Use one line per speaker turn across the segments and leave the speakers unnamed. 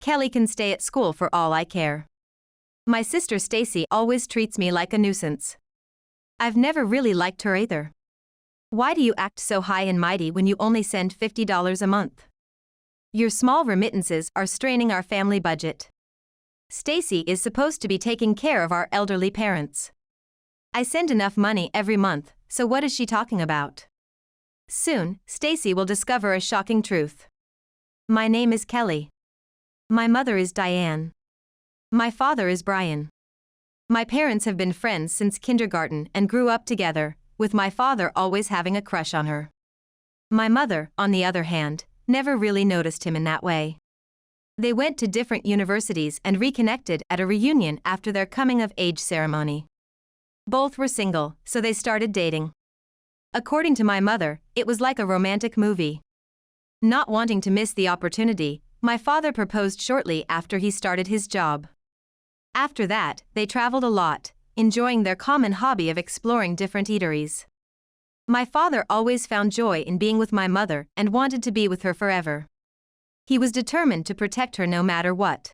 Kelly can stay at school for all I care. My sister Stacy always treats me like a nuisance. I've never really liked her either. Why do you act so high and mighty when you only send $50 a month? Your small remittances are straining our family budget. Stacy is supposed to be taking care of our elderly parents. I send enough money every month, so what is she talking about? Soon, Stacy will discover a shocking truth. My name is Kelly. My mother is Diane. My father is Brian. My parents have been friends since kindergarten and grew up together, with my father always having a crush on her. My mother, on the other hand, never really noticed him in that way. They went to different universities and reconnected at a reunion after their coming-of-age ceremony. Both were single, so they started dating. According to my mother, it was like a romantic movie. Not wanting to miss the opportunity, my father proposed shortly after he started his job. After that, they traveled a lot, enjoying their common hobby of exploring different eateries. My father always found joy in being with my mother and wanted to be with her forever. He was determined to protect her no matter what.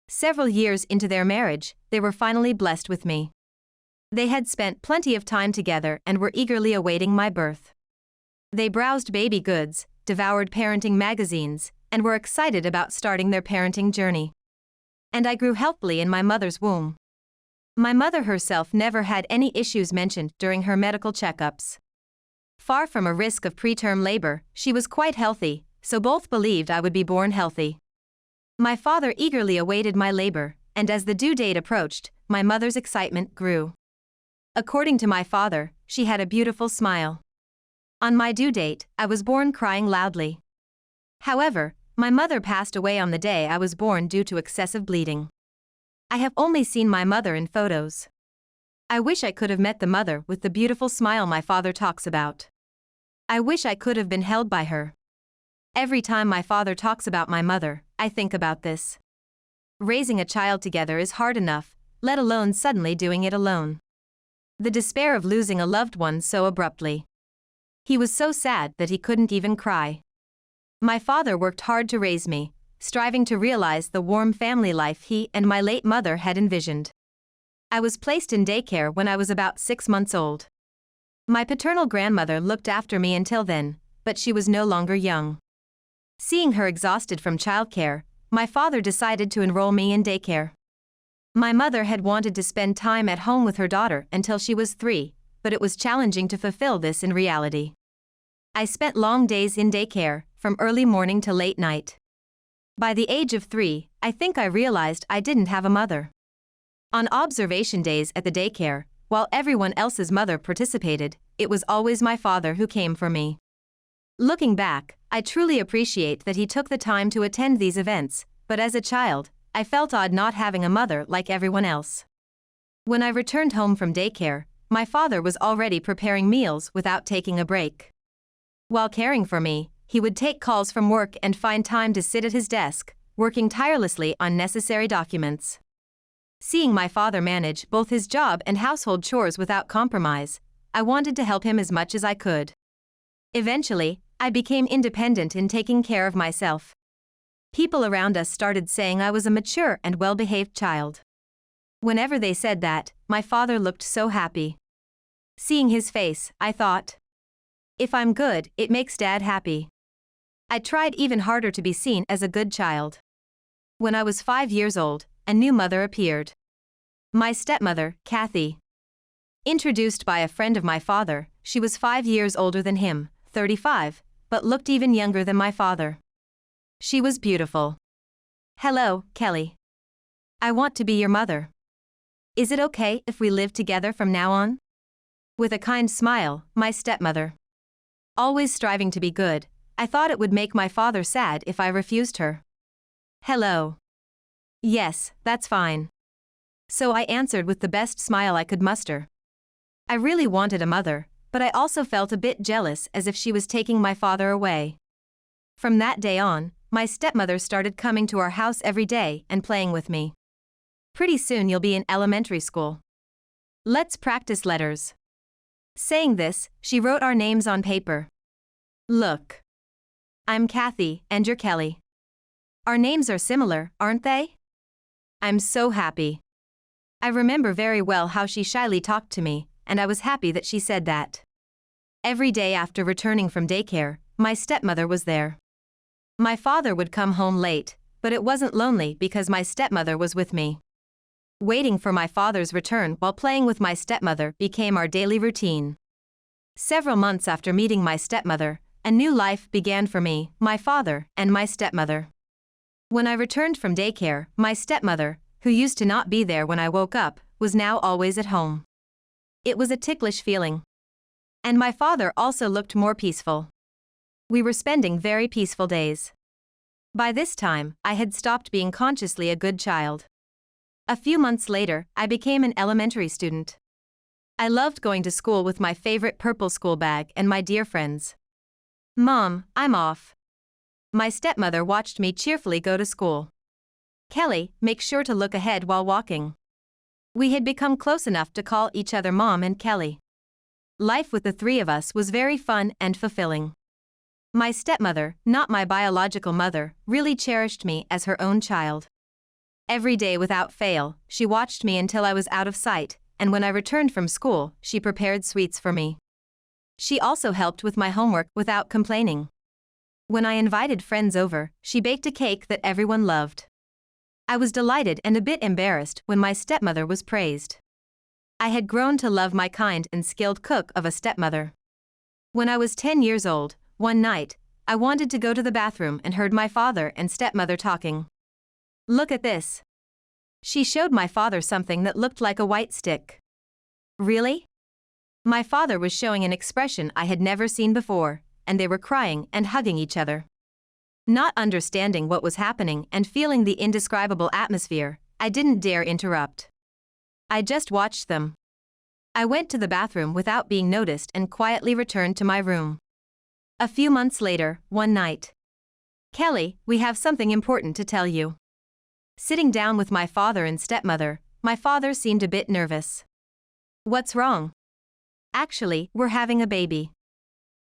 Several years into their marriage, they were finally blessed with me. They had spent plenty of time together and were eagerly awaiting my birth. They browsed baby goods, devoured parenting magazines, and were excited about starting their parenting journey. And I grew healthily in my mother's womb. My mother herself never had any issues mentioned during her medical checkups. Far from a risk of preterm labor, she was quite healthy, so both believed I would be born healthy. My father eagerly awaited my labor, and as the due date approached, my mother's excitement grew. According to my father, she had a beautiful smile. On my due date, I was born crying loudly. However, my mother passed away on the day I was born due to excessive bleeding. I have only seen my mother in photos. I wish I could have met the mother with the beautiful smile my father talks about. I wish I could have been held by her. Every time my father talks about my mother, I think about this. Raising a child together is hard enough, let alone suddenly doing it alone. The despair of losing a loved one so abruptly. He was so sad that he couldn't even cry. My father worked hard to raise me, striving to realize the warm family life he and my late mother had envisioned. I was placed in daycare when I was about 6 months old. My paternal grandmother looked after me until then, but she was no longer young. Seeing her exhausted from childcare, my father decided to enroll me in daycare. My mother had wanted to spend time at home with her daughter until she was 3, but it was challenging to fulfill this in reality. I spent long days in daycare, from early morning to late night. By the age of 3, I think I realized I didn't have a mother. On observation days at the daycare, while everyone else's mother participated, it was always my father who came for me. Looking back, I truly appreciate that he took the time to attend these events, but as a child, I felt odd not having a mother like everyone else. When I returned home from daycare, my father was already preparing meals without taking a break. While caring for me, he would take calls from work and find time to sit at his desk, working tirelessly on necessary documents. Seeing my father manage both his job and household chores without compromise, I wanted to help him as much as I could. Eventually, I became independent in taking care of myself. People around us started saying I was a mature and well-behaved child. Whenever they said that, my father looked so happy. Seeing his face, I thought, if I'm good, it makes Dad happy. I tried even harder to be seen as a good child. When I was 5 years old, a new mother appeared. My stepmother, Kathy. Introduced by a friend of my father, she was 5 years older than him, 35, but looked even younger than my father. She was beautiful. Hello, Kelly. I want to be your mother. Is it okay if we live together from now on? With a kind smile, my stepmother. Always striving to be good, I thought it would make my father sad if I refused her. Hello. Yes, that's fine. So I answered with the best smile I could muster. I really wanted a mother, but I also felt a bit jealous as if she was taking my father away. From that day on, my stepmother started coming to our house every day and playing with me. Pretty soon you'll be in elementary school. Let's practice letters. Saying this, she wrote our names on paper. Look. I'm Kathy, and you're Kelly. Our names are similar, aren't they? I'm so happy. I remember very well how she shyly talked to me, and I was happy that she said that. Every day after returning from daycare, my stepmother was there. My father would come home late, but it wasn't lonely because my stepmother was with me. Waiting for my father's return while playing with my stepmother became our daily routine. Several months after meeting my stepmother, a new life began for me, my father, and my stepmother. When I returned from daycare, my stepmother, who used to not be there when I woke up, was now always at home. It was a ticklish feeling. And my father also looked more peaceful. We were spending very peaceful days. By this time, I had stopped being consciously a good child. A few months later, I became an elementary student. I loved going to school with my favorite purple school bag and my dear friends. Mom, I'm off. My stepmother watched me cheerfully go to school. Kelly, make sure to look ahead while walking. We had become close enough to call each other Mom and Kelly. Life with the three of us was very fun and fulfilling. My stepmother, not my biological mother, really cherished me as her own child. Every day without fail, she watched me until I was out of sight, and when I returned from school, she prepared sweets for me. She also helped with my homework without complaining. When I invited friends over, she baked a cake that everyone loved. I was delighted and a bit embarrassed when my stepmother was praised. I had grown to love my kind and skilled cook of a stepmother. When I was 10 years old, one night, I wanted to go to the bathroom and heard my father and stepmother talking. Look at this. She showed my father something that looked like a white stick. Really? My father was showing an expression I had never seen before, and they were crying and hugging each other. Not understanding what was happening and feeling the indescribable atmosphere, I didn't dare interrupt. I just watched them. I went to the bathroom without being noticed and quietly returned to my room. A few months later, one night. Kelly, we have something important to tell you. Sitting down with my father and stepmother, my father seemed a bit nervous. What's wrong? Actually, we're having a baby.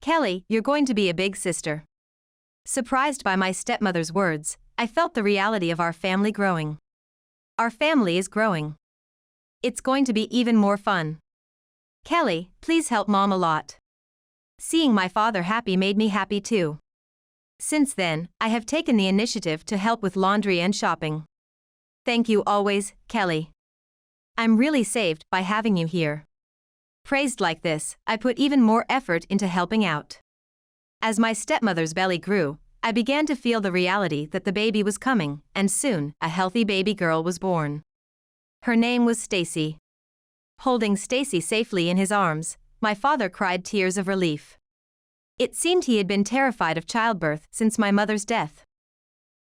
Kelly, you're going to be a big sister. Surprised by my stepmother's words, I felt the reality of our family growing. Our family is growing. It's going to be even more fun. Kelly, please help Mom a lot. Seeing my father happy made me happy too. Since then, I have taken the initiative to help with laundry and shopping. Thank you always, Kelly. I'm really saved by having you here. Praised like this, I put even more effort into helping out. As my stepmother's belly grew, I began to feel the reality that the baby was coming, and soon, a healthy baby girl was born. Her name was Stacy. Holding Stacy safely in his arms, my father cried tears of relief. It seemed he had been terrified of childbirth since my mother's death.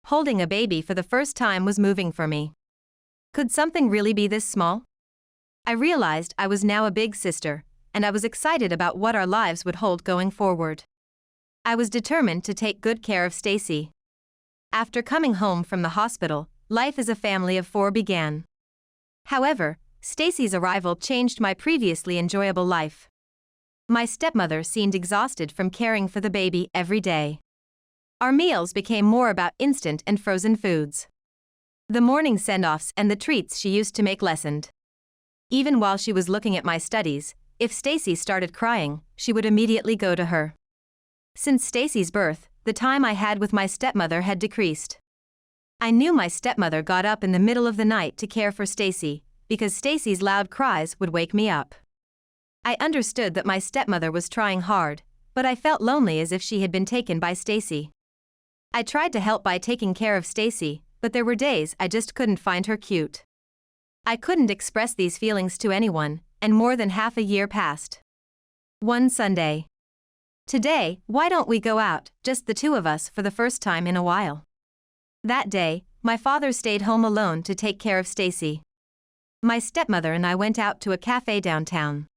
Holding a baby for the first time was moving for me. Could something really be this small? I realized I was now a big sister, and I was excited about what our lives would hold going forward. I was determined to take good care of Stacy. After coming home from the hospital, life as a family of 4 began. However, Stacy's arrival changed my previously enjoyable life. My stepmother seemed exhausted from caring for the baby every day. Our meals became more about instant and frozen foods. The morning send-offs and the treats she used to make lessened. Even while she was looking at my studies, if Stacy started crying, she would immediately go to her. Since Stacy's birth, the time I had with my stepmother had decreased. I knew my stepmother got up in the middle of the night to care for Stacy, because Stacy's loud cries would wake me up. I understood that my stepmother was trying hard, but I felt lonely as if she had been taken by Stacy. I tried to help by taking care of Stacy, but there were days I just couldn't find her cute. I couldn't express these feelings to anyone, and more than half a year passed. One Sunday. Today, why don't we go out, just the 2 of us for the first time in a while? That day, my father stayed home alone to take care of Stacy. My stepmother and I went out to a cafe downtown.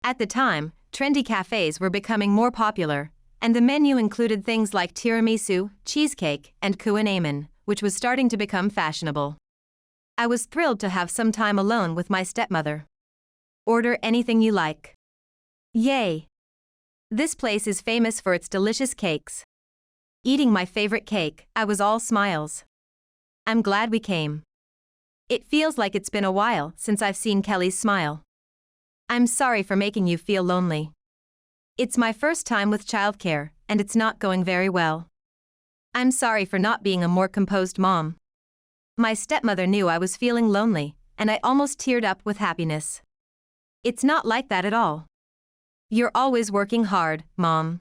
At the time, trendy cafes were becoming more popular, and the menu included things like tiramisu, cheesecake, and kuenamen, which was starting to become fashionable. I was thrilled to have some time alone with my stepmother. Order anything you like. Yay! This place is famous for its delicious cakes. eating my favorite cake. I was all smiles. I'm glad we came. It feels like it's been a while since I've seen Kelly's smile. I'm sorry for making you feel lonely. It's my first time with childcare, and it's not going very well. I'm sorry for not being a more composed mom. My stepmother knew I was feeling lonely, and I almost teared up with happiness. It's not like that at all. You're always working hard, Mom.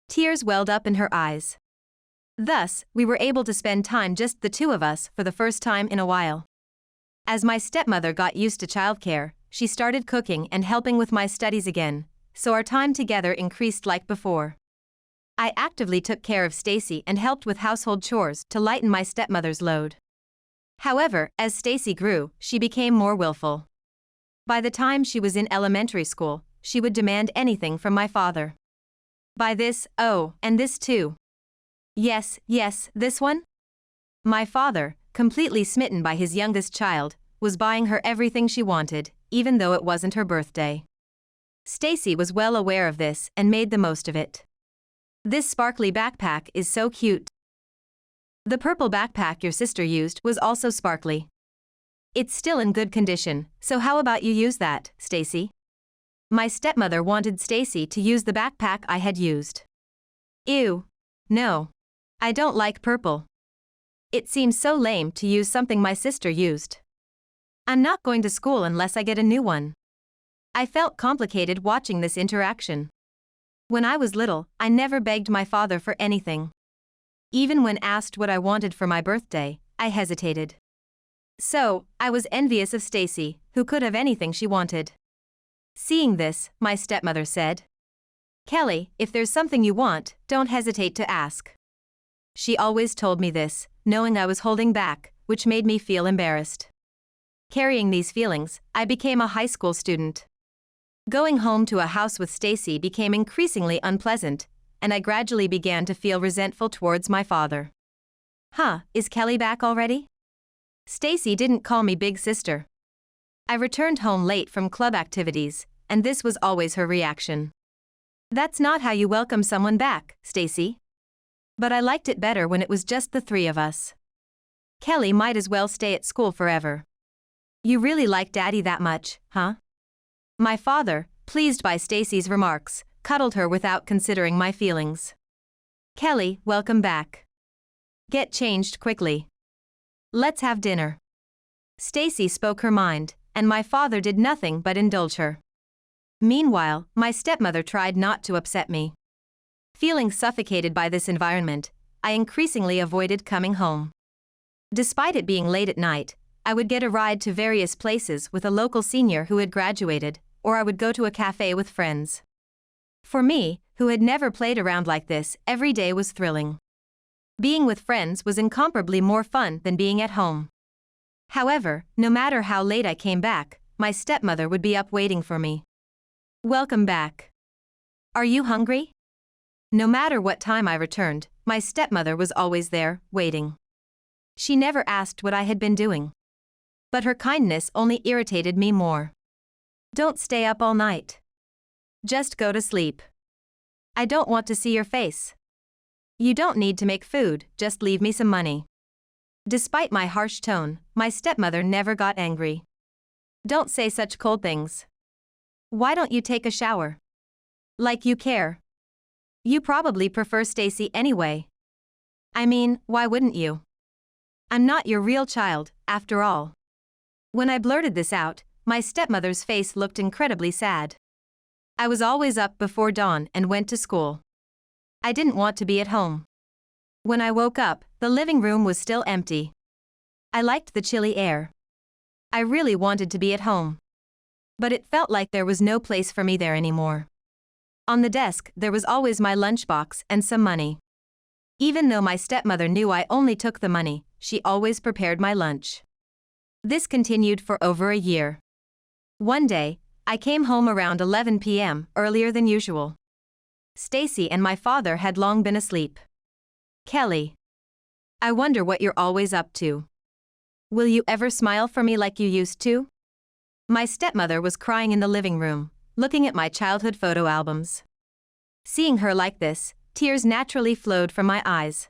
Tears welled up in her eyes. Thus, we were able to spend time just the two of us for the first time in a while. As my stepmother got used to childcare, she started cooking and helping with my studies again, so our time together increased like before. I actively took care of Stacy and helped with household chores to lighten my stepmother's load. However, as Stacy grew, she became more willful. By the time she was in elementary school, she would demand anything from my father. Buy this, oh, and this too. Yes, this one? My father, completely smitten by his youngest child, was buying her everything she wanted, even though it wasn't her birthday. Stacy was well aware of this and made the most of it. This sparkly backpack is so cute. The purple backpack your sister used was also sparkly. It's still in good condition, so how about you use that, Stacy? My stepmother wanted Stacy to use the backpack I had used. Ew. No. I don't like purple. It seems so lame to use something my sister used. I'm not going to school unless I get a new one. I felt complicated watching this interaction. When I was little, I never begged my father for anything. Even when asked what I wanted for my birthday, I hesitated. So, I was envious of Stacy, who could have anything she wanted. Seeing this, my stepmother said, "Kelly, if there's something you want, don't hesitate to ask." She always told me this, knowing I was holding back, which made me feel embarrassed. Carrying these feelings, I became a high school student. Going home to a house with Stacy became increasingly unpleasant, and I gradually began to feel resentful towards my father. Is Kelly back already? Stacy didn't call me big sister. I returned home late from club activities, and this was always her reaction. That's not how you welcome someone back, Stacy. But I liked it better when it was just the three of us. Kelly might as well stay at school forever. You really like Daddy that much, huh? My father, pleased by Stacy's remarks, cuddled her without considering my feelings. Kelly, welcome back. Get changed quickly. Let's have dinner. Stacy spoke her mind, and my father did nothing but indulge her. Meanwhile, my stepmother tried not to upset me. Feeling suffocated by this environment, I increasingly avoided coming home. Despite it being late at night, I would get a ride to various places with a local senior who had graduated, or I would go to a cafe with friends. For me, who had never played around like this, every day was thrilling. Being with friends was incomparably more fun than being at home. However, no matter how late I came back, my stepmother would be up waiting for me. Welcome back. Are you hungry? No matter what time I returned, my stepmother was always there, waiting. She never asked what I had been doing. But her kindness only irritated me more. Don't stay up all night. Just go to sleep. I don't want to see your face. You don't need to make food, just leave me some money. Despite my harsh tone, my stepmother never got angry. Don't say such cold things. Why don't you take a shower? Like you care. You probably prefer Stacy anyway. I mean, why wouldn't you? I'm not your real child, after all. When I blurted this out, my stepmother's face looked incredibly sad. I was always up before dawn and went to school. I didn't want to be at home. When I woke up, the living room was still empty. I liked the chilly air. I really wanted to be at home. But it felt like there was no place for me there anymore. On the desk, there was always my lunchbox and some money. Even though my stepmother knew I only took the money, she always prepared my lunch. This continued for over a year. One day, I came home around 11 p.m., earlier than usual. Stacy and my father had long been asleep. Kelly. I wonder what you're always up to. Will you ever smile for me like you used to? My stepmother was crying in the living room, looking at my childhood photo albums. Seeing her like this, Tears naturally flowed from my eyes.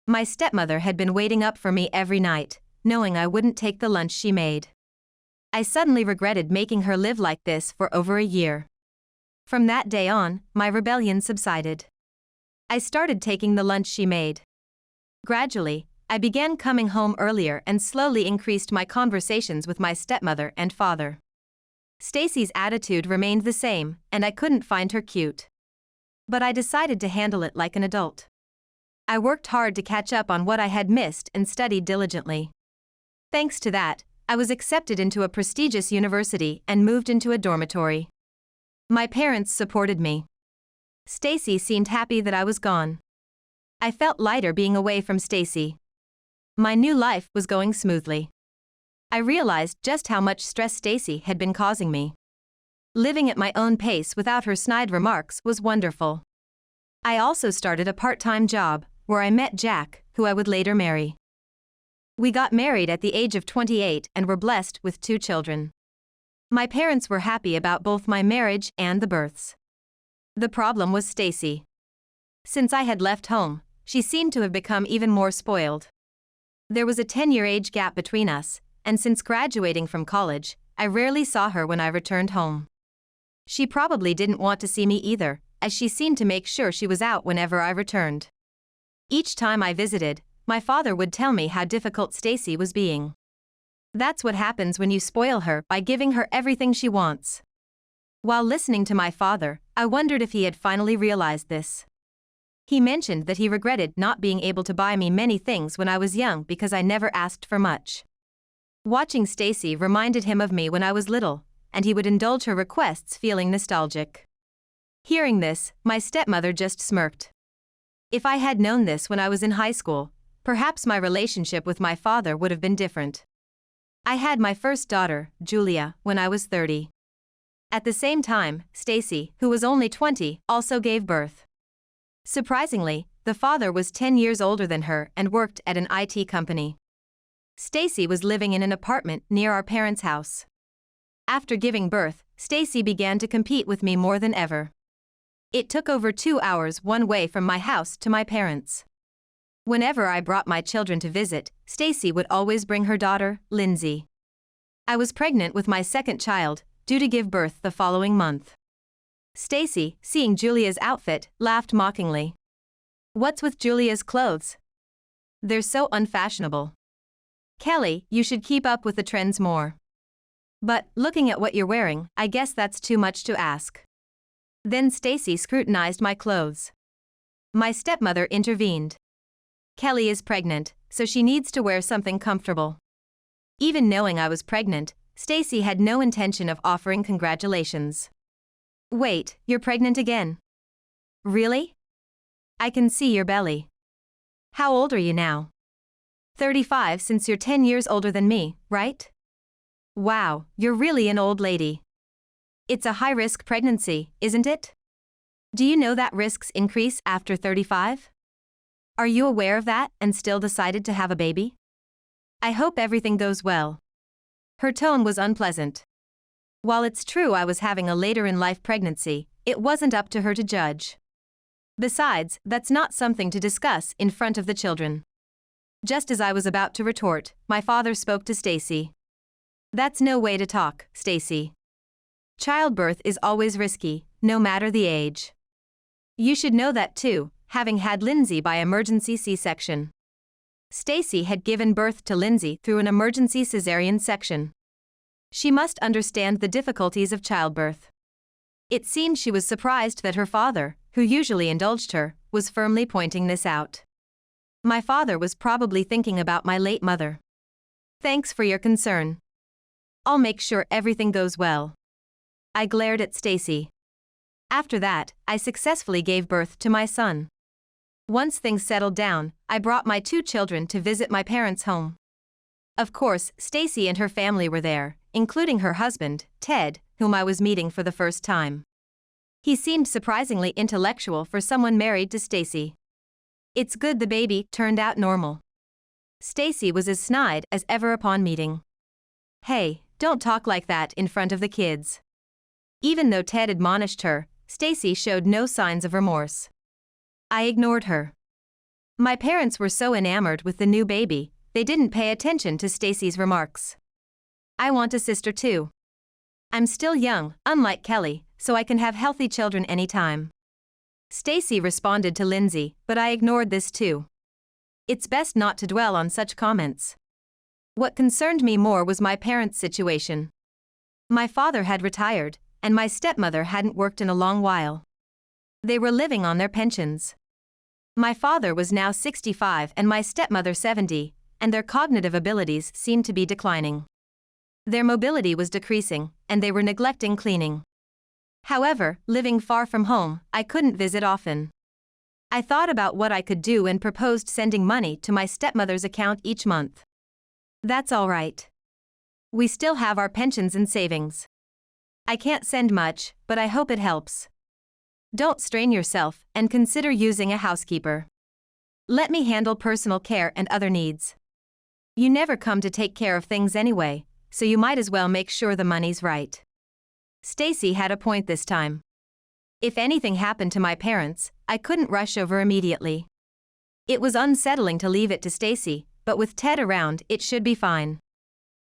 My stepmother had been waiting up for me every night, knowing I wouldn't take the lunch she made. I suddenly regretted making her live like this for over a year. From that day on, my rebellion subsided. I started taking the lunch she made. Gradually, I began coming home earlier and slowly increased my conversations with my stepmother and father. Stacy's attitude remained the same, and I couldn't find her cute. But I decided to handle it like an adult. I worked hard to catch up on what I had missed and studied diligently. Thanks to that, I was accepted into a prestigious university and moved into a dormitory. My parents supported me. Stacy seemed happy that I was gone. I felt lighter being away from Stacy. My new life was going smoothly. I realized just how much stress Stacy had been causing me. Living at my own pace without her snide remarks was wonderful. I also started a part-time job, where I met Jack, who I would later marry. We got married at the age of 28 and were blessed with 2 children. My parents were happy about both my marriage and the births. The problem was Stacy. Since I had left home, she seemed to have become even more spoiled. There was a 10-year age gap between us, and since graduating from college, I rarely saw her when I returned home. She probably didn't want to see me either, as she seemed to make sure she was out whenever I returned. Each time I visited, my father would tell me how difficult Stacy was being. That's what happens when you spoil her by giving her everything she wants. While listening to my father, I wondered if he had finally realized this. He mentioned that he regretted not being able to buy me many things when I was young because I never asked for much. Watching Stacy reminded him of me when I was little, and he would indulge her requests feeling nostalgic. Hearing this, my stepmother just smirked. If I had known this when I was in high school, perhaps my relationship with my father would have been different. I had my first daughter, Julia, when I was 30. At the same time, Stacy, who was only 20, also gave birth. Surprisingly, the father was 10 years older than her and worked at an IT company. Stacy was living in an apartment near our parents' house. After giving birth, Stacy began to compete with me more than ever. It took over 2 hours one way from my house to my parents'. Whenever I brought my children to visit, Stacy would always bring her daughter, Lindsay. I was pregnant with my second child, due to give birth the following month. Stacy, seeing Julia's outfit, laughed mockingly. "What's with Julia's clothes? They're so unfashionable. Kelly, you should keep up with the trends more. But, looking at what you're wearing, I guess that's too much to ask." Then Stacy scrutinized my clothes. My stepmother intervened. "Kelly is pregnant, so she needs to wear something comfortable." Even knowing I was pregnant, Stacy had no intention of offering congratulations. "Wait, you're pregnant again? Really? I can see your belly. How old are you now?" 35, since you're 10 years older than me, right? Wow, you're really an old lady. It's a high-risk pregnancy, isn't it? Do you know that risks increase after 35? Are you aware of that and still decided to have a baby? I hope everything goes well. Her tone was unpleasant. While it's true I was having a later-in-life pregnancy, it wasn't up to her to judge. Besides, that's not something to discuss in front of the children. Just as I was about to retort, my father spoke to Stacy. "That's no way to talk, Stacy. Childbirth is always risky, no matter the age. You should know that too, having had Lindsay by emergency C-section." Stacy had given birth to Lindsay through an emergency cesarean section. She must understand the difficulties of childbirth. It seemed she was surprised that her father, who usually indulged her, was firmly pointing this out. My father was probably thinking about my late mother. "Thanks for your concern. I'll make sure everything goes well." I glared at Stacy. After that, I successfully gave birth to my son. Once things settled down, I brought my 2 children to visit my parents' home. Of course, Stacy and her family were there, including her husband, Ted, whom I was meeting for the first time. He seemed surprisingly intellectual for someone married to Stacy. It's good the baby turned out normal. Stacy was as snide as ever upon meeting. "Hey, don't talk like that in front of the kids." Even though Ted admonished her, Stacy showed no signs of remorse. I ignored her. My parents were so enamored with the new baby, they didn't pay attention to Stacy's remarks. I want a sister too. I'm still young, unlike Kelly, so I can have healthy children anytime. Stacy responded to Lindsay, but I ignored this too. It's best not to dwell on such comments. What concerned me more was my parents' situation. My father had retired, and my stepmother hadn't worked in a long while. They were living on their pensions. My father was now 65 and my stepmother 70, and their cognitive abilities seemed to be declining. Their mobility was decreasing, and they were neglecting cleaning. However, living far from home, I couldn't visit often. I thought about what I could do and proposed sending money to my stepmother's account each month. That's all right. We still have our pensions and savings. I can't send much, but I hope it helps. Don't strain yourself and consider using a housekeeper. Let me handle personal care and other needs. You never come to take care of things anyway, so you might as well make sure the money's right. Stacy had a point this time. If anything happened to my parents, I couldn't rush over immediately. It was unsettling to leave it to Stacy, but with Ted around, it should be fine.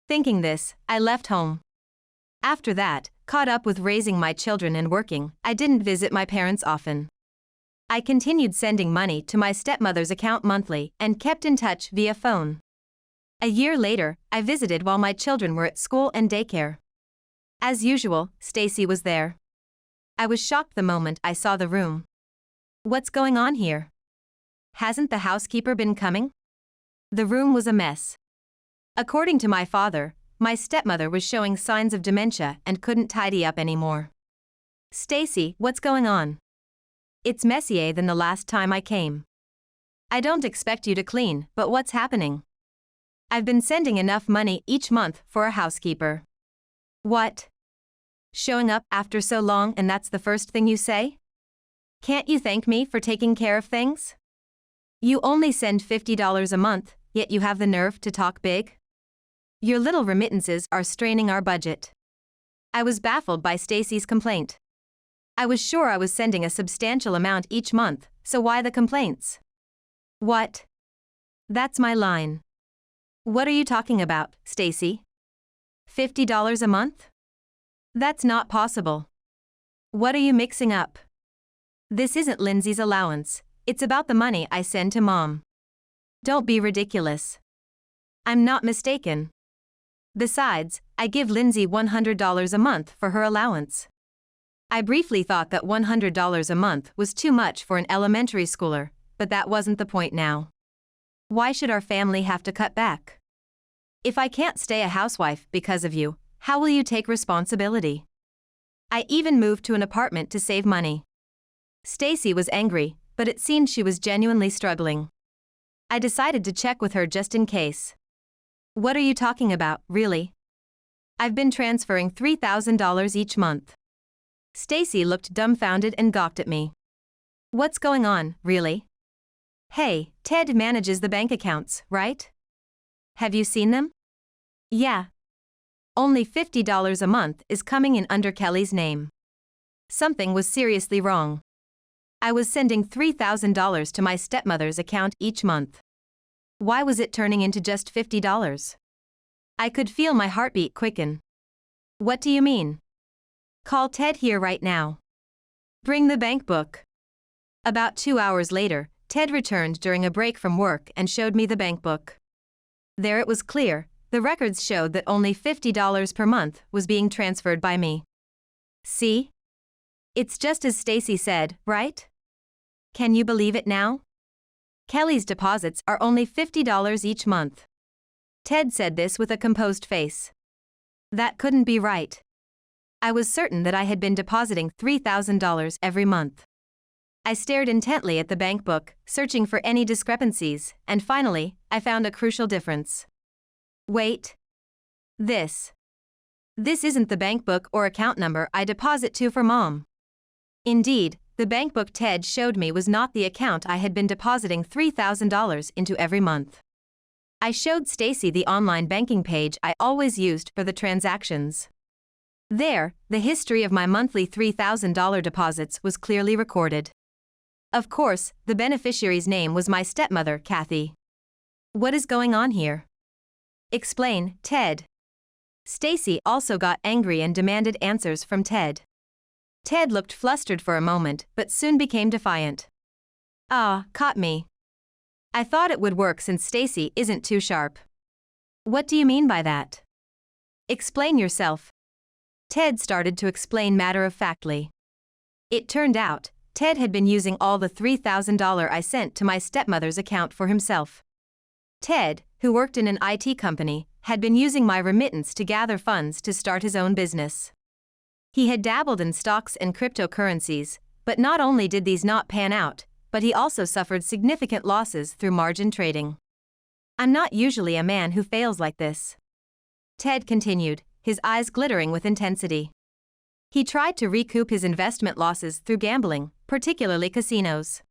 Thinking this, I left home. After that, caught up with raising my children and working, I didn't visit my parents often. I continued sending money to my stepmother's account monthly and kept in touch via phone. A year later, I visited while my children were at school and daycare. As usual, Stacy was there. I was shocked the moment I saw the room. What's going on here? Hasn't the housekeeper been coming? The room was a mess. According to my father, my stepmother was showing signs of dementia and couldn't tidy up anymore. Stacy, what's going on? It's messier than the last time I came. I don't expect you to clean, but what's happening? I've been sending enough money each month for a housekeeper. What? Showing up after so long and that's the first thing you say? Can't you thank me for taking care of things? You only send $50 a month, yet you have the nerve to talk big? Your little remittances are straining our budget. I was baffled by Stacy's complaint. I was sure I was sending a substantial amount each month, so why the complaints? What? That's my line. What are you talking about, Stacy? $50 a month? That's not possible. What are you mixing up? This isn't Lindsay's allowance, it's about the money I send to Mom. Don't be ridiculous. I'm not mistaken. Besides, I give Lindsay $100 a month for her allowance. I briefly thought that $100 a month was too much for an elementary schooler, but that wasn't the point now. Why should our family have to cut back? If I can't stay a housewife because of you, how will you take responsibility? I even moved to an apartment to save money. Stacy was angry, but it seemed she was genuinely struggling. I decided to check with her just in case. What are you talking about, really? I've been transferring $3,000 each month. Stacy looked dumbfounded and gawked at me. What's going on, really? Hey, Ted manages the bank accounts, right? Have you seen them? Yeah. Only $50 a month is coming in under Kelly's name. Something was seriously wrong. I was sending $3,000 to my stepmother's account each month. Why was it turning into just $50? I could feel my heartbeat quicken. What do you mean? Call Ted here right now. Bring the bank book. About 2 hours later, Ted returned during a break from work and showed me the bank book. There it was clear, the records showed that only $50 per month was being transferred by me. See? It's just as Stacy said, right? Can you believe it now? Kelly's deposits are only $50 each month. Ted said this with a composed face. That couldn't be right. I was certain that I had been depositing $3,000 every month. I stared intently at the bank book, searching for any discrepancies, and finally, I found a crucial difference. Wait. This isn't the bank book or account number I deposit to for Mom. Indeed, the bank book Ted showed me was not the account I had been depositing $3,000 into every month. I showed Stacy the online banking page I always used for the transactions. There, the history of my monthly $3,000 deposits was clearly recorded. Of course, the beneficiary's name was my stepmother, Kathy. What is going on here? Explain, Ted. Stacy also got angry and demanded answers from Ted. Ted looked flustered for a moment but soon became defiant. Ah, caught me. I thought it would work since Stacy isn't too sharp. What do you mean by that? Explain yourself. Ted started to explain matter-of-factly. It turned out, Ted had been using all the $3,000 I sent to my stepmother's account for himself. Ted, who worked in an IT company, had been using my remittance to gather funds to start his own business. He had dabbled in stocks and cryptocurrencies, but not only did these not pan out, but he also suffered significant losses through margin trading. I'm not usually a man who fails like this. Ted continued, his eyes glittering with intensity. He tried to recoup his investment losses through gambling, particularly casinos.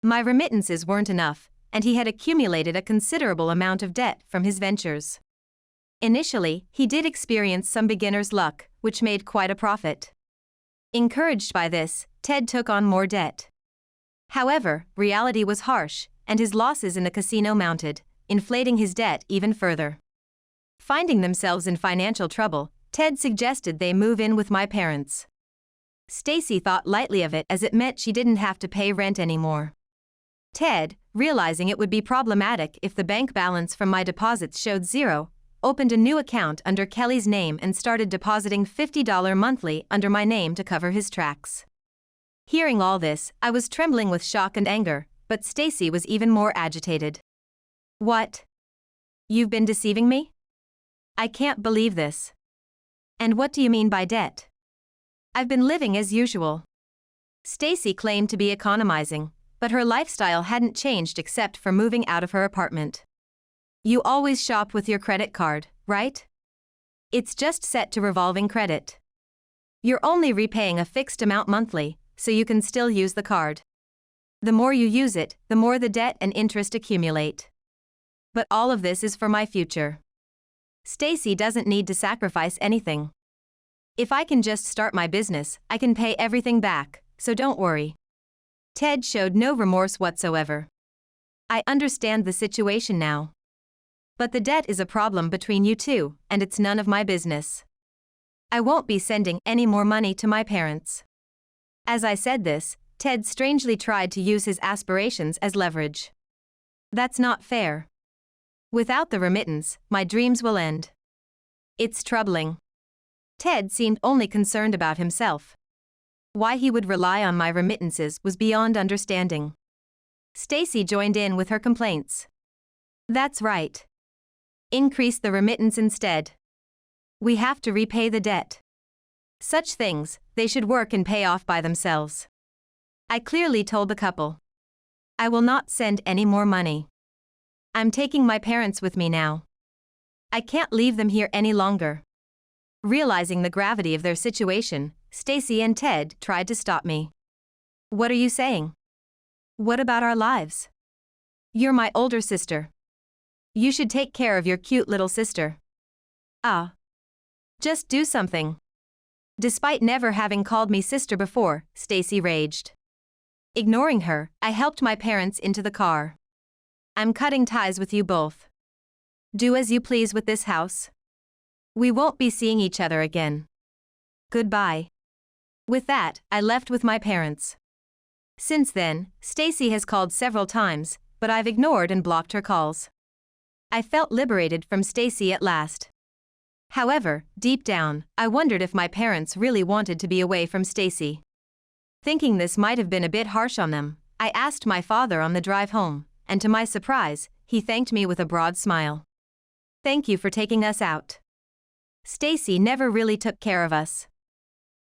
My remittances weren't enough, and he had accumulated a considerable amount of debt from his ventures. Initially, he did experience some beginner's luck, which made quite a profit. Encouraged by this, Ted took on more debt. However, reality was harsh, and his losses in the casino mounted, inflating his debt even further. Finding themselves in financial trouble, Ted suggested they move in with my parents. Stacy thought lightly of it as it meant she didn't have to pay rent anymore. Ted, realizing it would be problematic if the bank balance from my deposits showed zero, opened a new account under Kelly's name and started depositing $50 monthly under my name to cover his tracks. Hearing all this, I was trembling with shock and anger, but Stacy was even more agitated. What? You've been deceiving me? I can't believe this. And what do you mean by debt? I've been living as usual. Stacy claimed to be economizing, but her lifestyle hadn't changed except for moving out of her apartment. You always shop with your credit card, right? It's just set to revolving credit. You're only repaying a fixed amount monthly, so you can still use the card. The more you use it, the more the debt and interest accumulate. But all of this is for my future. Stacy doesn't need to sacrifice anything. If I can just start my business, I can pay everything back, so don't worry. Ted showed no remorse whatsoever. I understand the situation now. But the debt is a problem between you two, and it's none of my business. I won't be sending any more money to my parents. As I said this, Ted strangely tried to use his aspirations as leverage. That's not fair. Without the remittance, my dreams will end. It's troubling. Ted seemed only concerned about himself. Why he would rely on my remittances was beyond understanding. Stacy joined in with her complaints. That's right. Increase the remittance instead. We have to repay the debt. Such things, they should work and pay off by themselves. I clearly told the couple. I will not send any more money. I'm taking my parents with me now. I can't leave them here any longer. Realizing the gravity of their situation, Stacy and Ted tried to stop me. What are you saying? What about our lives? You're my older sister. You should take care of your cute little sister. Ah. Just do something. Despite never having called me sister before, Stacy raged. Ignoring her, I helped my parents into the car. I'm cutting ties with you both. Do as you please with this house. We won't be seeing each other again. Goodbye. With that, I left with my parents. Since then, Stacy has called several times, but I've ignored and blocked her calls. I felt liberated from Stacy at last. However, deep down, I wondered if my parents really wanted to be away from Stacy. Thinking this might have been a bit harsh on them, I asked my father on the drive home, and to my surprise, he thanked me with a broad smile. Thank you for taking us out. Stacy never really took care of us.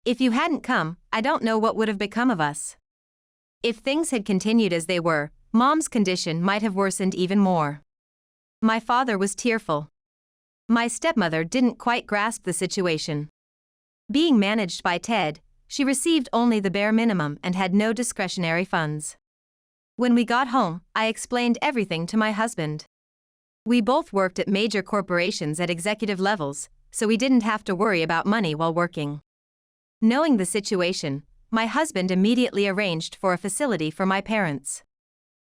If you hadn't come, I don't know what would have become of us. If things had continued as they were, Mom's condition might have worsened even more. My father was tearful. My stepmother didn't quite grasp the situation. Being managed by Ted, she received only the bare minimum and had no discretionary funds. When we got home, I explained everything to my husband. We both worked at major corporations at executive levels, so we didn't have to worry about money while working. Knowing the situation, my husband immediately arranged for a facility for my parents.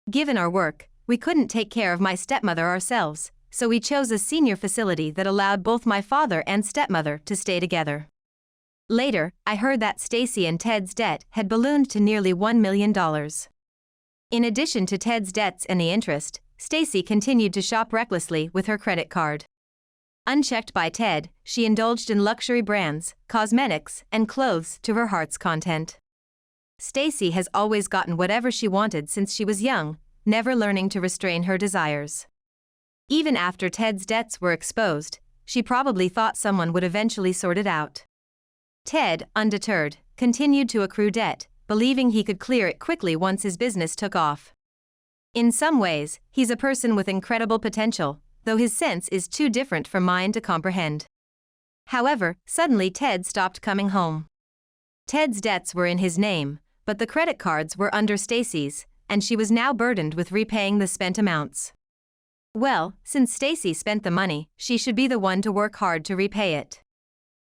Given our work, we couldn't take care of my stepmother ourselves, so we chose a senior facility that allowed both my father and stepmother to stay together. Later, I heard that Stacy and Ted's debt had ballooned to nearly $1 million. In addition to Ted's debts and the interest, Stacy continued to shop recklessly with her credit card. Unchecked by Ted, she indulged in luxury brands, cosmetics, and clothes to her heart's content. Stacy has always gotten whatever she wanted since she was young, never learning to restrain her desires. Even after Ted's debts were exposed, she probably thought someone would eventually sort it out. Ted, undeterred, continued to accrue debt, believing he could clear it quickly once his business took off. In some ways, he's a person with incredible potential, though his sense is too different for mine to comprehend. However, suddenly Ted stopped coming home. Ted's debts were in his name, but the credit cards were under Stacy's, and she was now burdened with repaying the spent amounts. Well, since Stacy spent the money, she should be the one to work hard to repay it.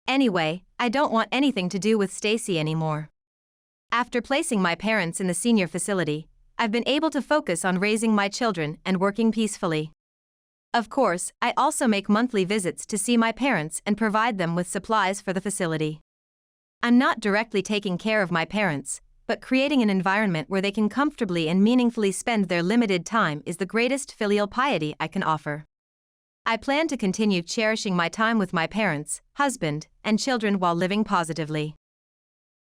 Anyway, I don't want anything to do with Stacy anymore. After placing my parents in the senior facility, I've been able to focus on raising my children and working peacefully. Of course, I also make monthly visits to see my parents and provide them with supplies for the facility. I'm not directly taking care of my parents, but creating an environment where they can comfortably and meaningfully spend their limited time is the greatest filial piety I can offer. I plan to continue cherishing my time with my parents, husband, and children while living positively.